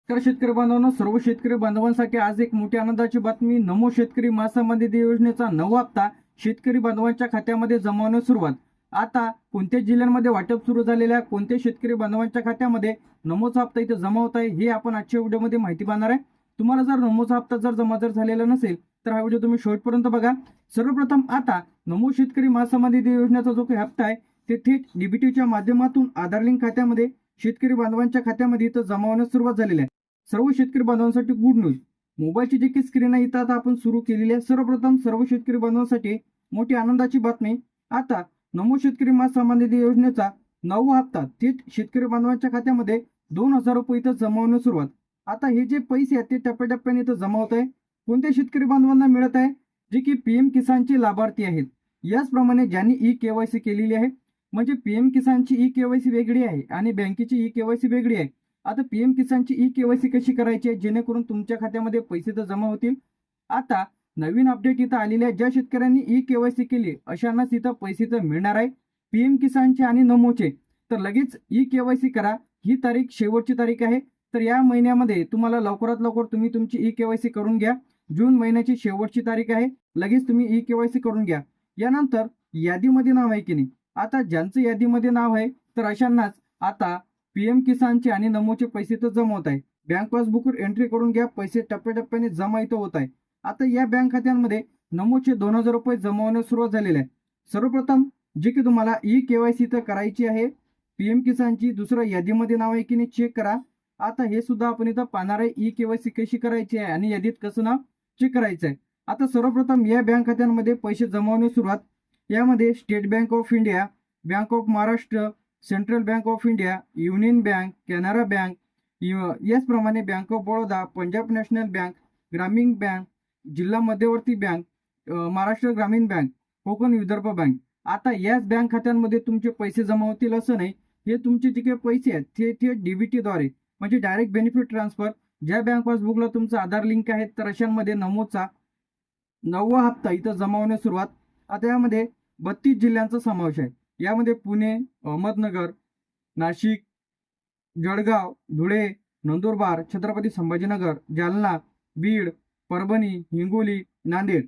तर शेतकरी बांधवांनो, सर्व शेतकरी बांधवांसाठी आज एक मोठी आनंदाची बातमी. नमो शेतकरी महासन्मान निधी योजनेचा नवा हप्ता शेतकरी बांधवांच्या खात्यामध्ये जमा होण्यास सुरुवात. आता कोणत्या जिल्ह्यांमध्ये वाटप सुरू झालेल्या कोणत्या शेतकरी बांधवांच्या खात्यामध्ये नमोचा हप्ता इथे जमा होत आहे हे आपण आजच्या व्हिडिओमध्ये माहिती पाहणार आहे. तुम्हाला जर नमोचा हप्ता जमा झालेला नसेल तर हा व्हिडिओ तुम्ही शेवटपर्यंत बघा. सर्वप्रथम आता नमो शेतकरी महासन्मान निधी योजनेचा जो काही हप्ता आहे ते थेट डीबीटीच्या माध्यमातून आधार लिंक खात्यामध्ये शेतकरी बांधवांच्या खात्यामध्ये इथं जमा होण्यास सुरुवात झालेली आहे. सर्व शेतकरी बांधवांसाठी गुड न्यूज. मोबाईलची जी काही स्क्रीन आहे इथं आता आपण सुरू केलेली आहे. सर्वप्रथम सर्व शेतकरी बांधवांसाठी मोठी आनंदाची बातमी. आता नमो शेतकरी महासन्मान निधी योजनेचा नववा हप्ता थेट शेतकरी बांधवांच्या खात्यामध्ये 2,000 रुपये इथं जमा होण्यास सुरुवात. आता हे जे पैसे आहेत ते टप्प्याटप्प्याने इथं जमा होत आहे. कोणत्या शेतकरी बांधवांना मिळत आहे? जे की पीएम किसानचे लाभार्थी आहेत. याचप्रमाणे ज्यांनी ई-केवायसी केलेली आहे, म्हणजे पीएम किसानची ई-केवायसी वेगळी आहे आणि बँकेची ई-केवायसी वेगळी आहे. आता पीएम किसानची ई-केवायसी कशी करायची आहे जेणेकरून तुमच्या खात्यामध्ये पैसे तर जमा होतील. आता नवीन अपडेट इथं आलेले आहे. ज्या शेतकऱ्यांनी ई-केवायसी केली अशांनाच इथं पैसे तर मिळणार आहे पीएम किसानचे आणि नमोचे. तर लगेच ई-केवायसी करा. ही तारीख शेवटची तारीख आहे. तर या महिन्यामध्ये तुम्हाला लवकरात लवकर तुम्ही तुमची ई-केवायसी करून घ्या. जून महिन्याची शेवटची तारीख आहे. लगेच तुम्ही ई-केवायसी करून घ्या. यानंतर यादीमध्ये नाव आहे की नाही, आता ज्यांचं यादीमध्ये नाव आहे तर अशांनाच आता पीएम किसानचे आणि नमोचे पैसे तर जमा होत आहे. बँक पासबुकवर एंट्री करून घ्या. पैसे टप्प्याटप्प्याने जमा इथं होत आहे. आता या बँक खात्यांमध्ये नमोचे 2,000 रुपये जमा होण्यास सुरुवात झालेली आहे. सर्वप्रथम जे की तुम्हाला ई-केवायसी तर करायची आहे पीएम किसानची. दुसरं यादीमध्ये नाव आहे की नाही चेक करा. आता हे सुद्धा आपण इथं पाहणार आहे ई-केवायसी कशी करायची आहे आणि यादीत कसं नाव चेक करायचं आहे. आता सर्वप्रथम या बँक खात्यांमध्ये पैसे जमा होण्यास सुरुवात. यामध्ये state bank of India, bank of Maharashtra, central bank of India, union bank, Canara bank, याचप्रमाणे bank of Baroda, Punjab national bank, ग्रामीण बँक, जिल्हा मध्यवर्ती बँक, महाराष्ट्र ग्रामीण बँक, कोकण विदर्भ बँक. आता याच बँक खात्यांमध्ये तुमचे पैसे जमा होतील असं नाही. हे तुमचे जे काही पैसे आहेत ते थेट डीबीटीद्वारे म्हणजे डायरेक्ट बेनिफिट ट्रान्सफर, ज्या बँक पासबुकला तुमचं आधार लिंक आहे तर अशांमध्ये नमोचा नववा हप्ता इथं जमा होण्यास सुरुवात. आता यामध्ये 32 जिल्ह्यांचा समावेश आहे. यामध्ये पुणे, अहमदनगर, नाशिक, जळगाव, धुळे, नंदुरबार, छत्रपती संभाजीनगर, जालना, बीड, परभणी, हिंगोली, नांदेड.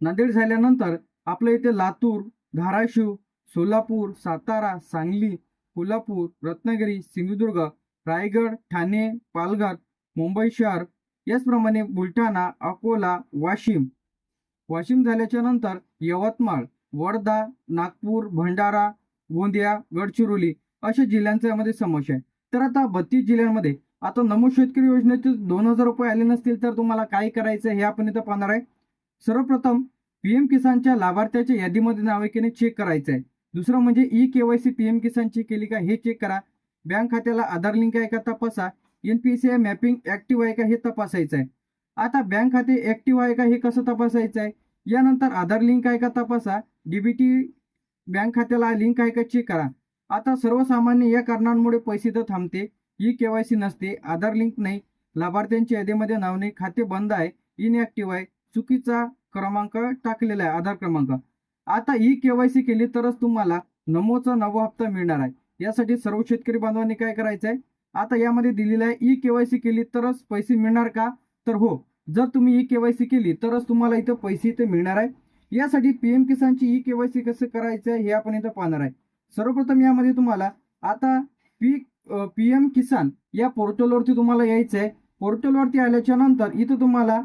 नांदेड झाल्यानंतर आपल्या इथे लातूर, धाराशिव, सोलापूर, सातारा, सांगली, कोल्हापूर, रत्नागिरी, सिंधुदुर्ग, रायगड, ठाणे, पालघर, मुंबई शहर, याचप्रमाणे बुलढाणा, अकोला, वाशिम झाल्याच्या नंतर यवतमाळ, वर्धा, नागपूर, भंडारा, गोंदिया, गडचिरोली अशा जिल्ह्यांचा यामध्ये समावेश आहे. तर आता 32 जिल्ह्यांमध्ये आता नमो शेतकरी योजनेचे 2,000 रुपये आले नसतील तर तुम्हाला काय करायचं हे आपण इथं पाहणार आहे. सर्वप्रथम पीएम किसानच्या लाभार्थ्याच्या यादीमध्ये नाव आहे की नाही चेक करायचं आहे. दुसरं म्हणजे ई-केवायसी पीएम किसानची केली का हे चेक करा. बँक खात्याला आधार लिंक आहे का तपासा. एनपीसीआय मॅपिंग ऍक्टिव्ह आहे का हे तपासायचं आहे. आता बँक खाते ऍक्टिव्ह आहे का हे कसं तपासायचं आहे. यानंतर आधार लिंक आहे का तपासा. डीबीटी बँक खात्याला लिंक आहे का चेक करा. आता सर्वसामान्य या कारणांमुळे पैसे तर थांबते. ई-केवायसी नसते, आधार लिंक नाही, लाभार्थ्यांच्या यादीमध्ये नाव नाही, खाते बंद आहे, इनऍक्टिव्ह आहे, चुकीचा क्रमांक टाकलेला आहे आधार क्रमांक. आता ई-केवायसी केली तरच तुम्हाला नमोचा नवा हप्ता मिळणार आहे. यासाठी सर्व शेतकरी बांधवांनी काय करायचं आहे, आता यामध्ये दिलेलं आहे ई-केवायसी केली तरच पैसे मिळणार का, तर हो, जर तुम्ही ई-केवायसी केली तरच तुम्हाला इथं पैसे इथे मिळणार आहे. यासाठी पीएम किसानची ई-केवायसी कसं करायचं आहे हे आपण इथं पाहणार आहे. सर्वप्रथम यामध्ये तुम्हाला आता पीएम किसान या पोर्टलवरती तुम्हाला यायचं आहे. पोर्टलवरती आल्याच्या नंतर इथं तुम्हाला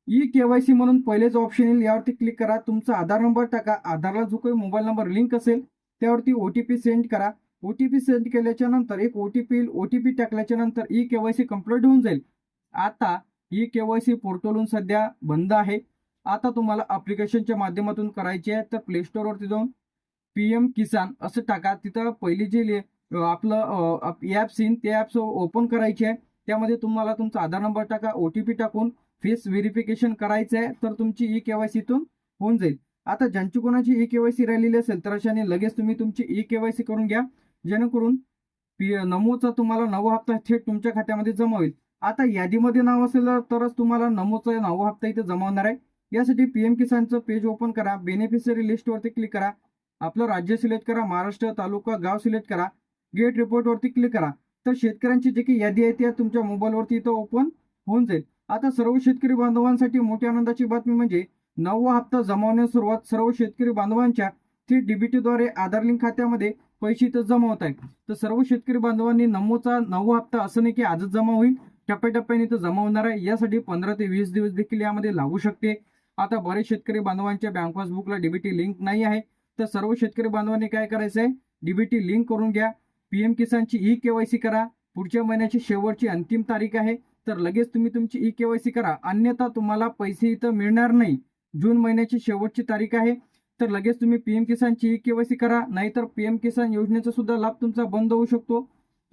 ई-केवायसी म्हणून पहिलेच ऑप्शन येईल, यावरती क्लिक करा. तुमचा आधार नंबर टाका. आधारला जो काही मोबाईल नंबर लिंक असेल त्यावरती ओटीपी सेंड करा. ओटीपी सेंड केल्याच्या नंतर एक ओटीपी येईल. ओटीपी टाकल्याच्या नंतर ई-केवायसी कंप्लीट होऊन जाईल. आता ई-केवायसी पोर्टलहून सध्या बंद आहे. आता तुम्हाला ॲप्लिकेशनच्या माध्यमातून करायची आहे. तर प्ले स्टोअरवरती जाऊन पीएम किसान असं टाका. तिथं पहिली जे आपलं ॲप्स येईल ते ॲप्स ओपन करायचे आहे. त्यामध्ये तुम्हाला तुमचा आधार नंबर टाका, ओटीपी टाकून फेस व्हेरिफिकेशन करायचं आहे. तर तुमची ई-केवायसी इथून होऊन जाईल. आता ज्यांची कोणाची ई-केवायसी राहिलेली असेल तर अशाने लगेच तुम्ही तुमची ई-केवायसी करून घ्या, जेणेकरून नमोचा तुम्हाला नवा हप्ता थेट तुमच्या खात्यामध्ये जमा होईल. आता यादीमध्ये नाव असेल तरच तुम्हाला नमोचा नवा हप्ता इथे जमा होणार आहे. यासाठी पीएम किसानचं पेज ओपन करा. बेनिफिशियरी लिस्टवरती क्लिक करा. आपलं राज्य सिलेक्ट करा. महाराष्ट्र, तालुका, गाव सिलेक्ट करा. गेट रिपोर्टवरती क्लिक करा. तर शेतकऱ्यांची जी काही यादी आहे ती तुमच्या मोबाईलवरती इथं ओपन होऊन जाईल. आता सर्व शेतकरी बांधवांसाठी मोठी आनंदाची बातमी म्हणजे 9वा हप्ता जमावण्यास सुरुवात. सर्व शेतकरी बांधवांच्या थेट डीबीटीद्वारे आधार लिंक खात्यामध्ये पैसे इथं जमा होत आहेत. तर सर्व शेतकरी बांधवांनी नमोचा 9वा हप्ता असं नाही की आजच जमा होईल, टप्प्याटप्प्याने इथं जमा होणार आहे. यासाठी 15 ते 20 दिवस देखील यामध्ये लागू शकते. आता बरेच शेतकरी बांधवांच्या बँक पासबुकला डीबीटी लिंक नाही आहे, तर सर्व शेतकरी बांधवांनी काय करायचं आहे, डीबीटी लिंक करून घ्या. पीएम किसानची ई-केवायसी करा. पुढच्या महिन्याची शेवटची अंतिम तारीख आहे, तर लगेच तुम्ही तुमची ई-केवायसी करा. अन्यथा तुम्हाला पैसे इथं मिळणार नाही. जून महिन्याची शेवटची तारीख आहे, तर लगेच तुम्ही पीएम किसानची ई-केवायसी करा. नाहीतर पीएम किसान योजनेचा सुद्धा लाभ तुमचा बंद होऊ शकतो.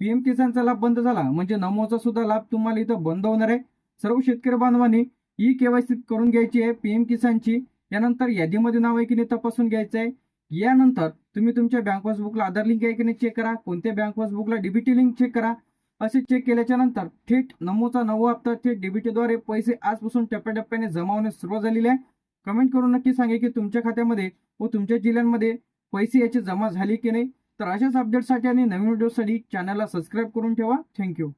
पीएम किसानचा लाभ बंद झाला म्हणजे नमोचा सुद्धा लाभ तुम्हाला इथं बंद होणार आहे. सर्व शेतकरी बांधवांनी ई-केवायसी करून घ्यायची आहे पीएम किसानची. यानंतर यादीमध्ये नाव आहे की नाही तपासून घ्यायचं आहे. यानंतर तुम्ही तुमच्या बँक पासबुकला आधार लिंक आहे की नाही चेक करा. कोणत्या बँक पासबुकला डीबीटी लिंक चेक करा. असे चेक केल्याच्या नंतर थेट नमोचा 9वा हप्ता थेट डीबीटीद्वारे पैसे आजपासून टप्प्याटप्प्याने जमा होण्यास सुरुवात झालेली आहे. कमेंट करून नक्की सांगा की तुमच्या खात्यामध्ये व तुमच्या जिल्ह्यांमध्ये पैसे याचे जमा झाले की नाही. तर अशाच अपडेटसाठी आणि नवीन व्हिडिओसाठी चॅनलला सबस्क्राईब करून ठेवा. थँक्यू.